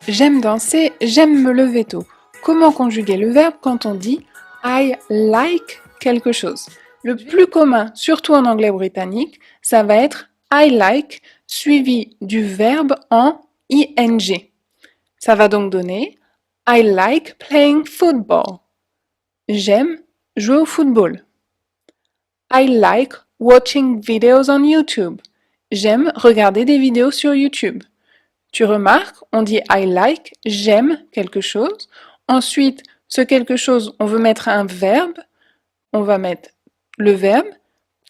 J'aime danser, j'aime me lever tôt. Comment conjuguer le verbe quand on dit I like quelque chose? Le plus commun, surtout en anglais britannique, ça va être I like suivi du verbe en ing. Ça va donc donner I like playing football. J'aime jouer au football. I like watching videos on YouTube. J'aime regarder des vidéos sur YouTube. Tu remarques, on dit I like, j'aime quelque chose. Ensuite, ce quelque chose, on veut mettre un verbe. On va mettre le verbe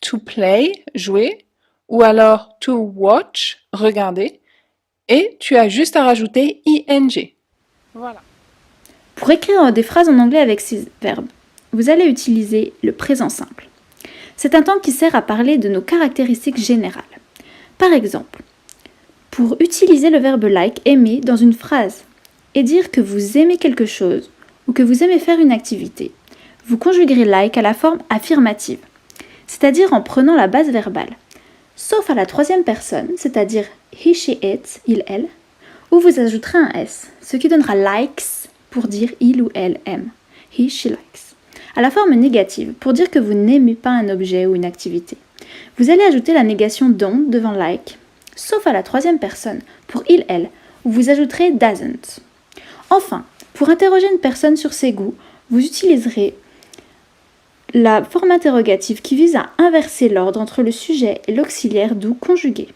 to play, jouer, ou alors to watch, regarder. Et tu as juste à rajouter ing. Voilà. Pour écrire des phrases en anglais avec ces verbes, vous allez utiliser le présent simple. C'est un temps qui sert à parler de nos caractéristiques générales. Par exemple, pour utiliser le verbe like, aimer dans une phrase et dire que vous aimez quelque chose ou que vous aimez faire une activité, vous conjuguerez like à la forme affirmative, c'est-à-dire en prenant la base verbale, sauf à la troisième personne, c'est-à-dire he, she, it, il, elle, où vous ajouterez un s, ce qui donnera likes pour dire il ou elle aime, he, she likes. À la forme négative, pour dire que vous n'aimez pas un objet ou une activité, vous allez ajouter la négation don't devant like, sauf à la troisième personne, pour il, elle, où vous ajouterez doesn't. Enfin, pour interroger une personne sur ses goûts, vous utiliserez la forme interrogative qui vise à inverser l'ordre entre le sujet et l'auxiliaire do conjugué,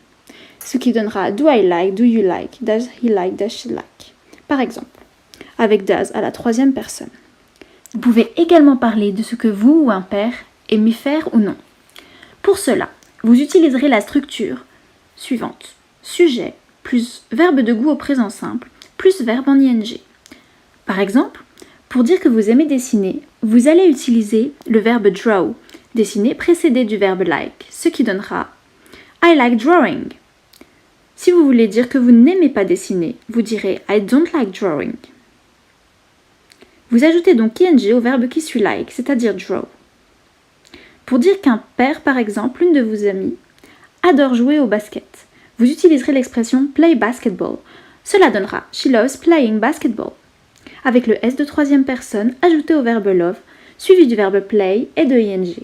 ce qui donnera do I like, do you like, does he like, does she like. Par exemple, avec does à la troisième personne. Vous pouvez également parler de ce que vous ou un père aimez faire ou non. Pour cela, vous utiliserez la structure suivante. Sujet plus verbe de goût au présent simple plus verbe en ing. Par exemple, pour dire que vous aimez dessiner, vous allez utiliser le verbe draw, dessiner précédé du verbe like, ce qui donnera I like drawing. Si vous voulez dire que vous n'aimez pas dessiner, vous direz I don't like drawing. Vous ajoutez donc ing au verbe qui suit like, c'est-à-dire draw. Pour dire qu'un père, par exemple, l'une de vos amies, adore jouer au basket, vous utiliserez l'expression play basketball. Cela donnera she loves playing basketball, avec le s de troisième personne ajouté au verbe love, suivi du verbe play et de ing.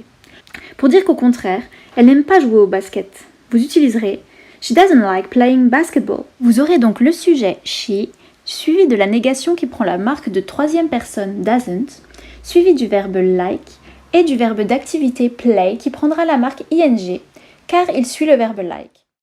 Pour dire qu'au contraire, elle n'aime pas jouer au basket, vous utiliserez she doesn't like playing basketball. Vous aurez donc le sujet she, suivi de la négation qui prend la marque de troisième personne doesn't, suivi du verbe like et du verbe d'activité play qui prendra la marque ing, car il suit le verbe like.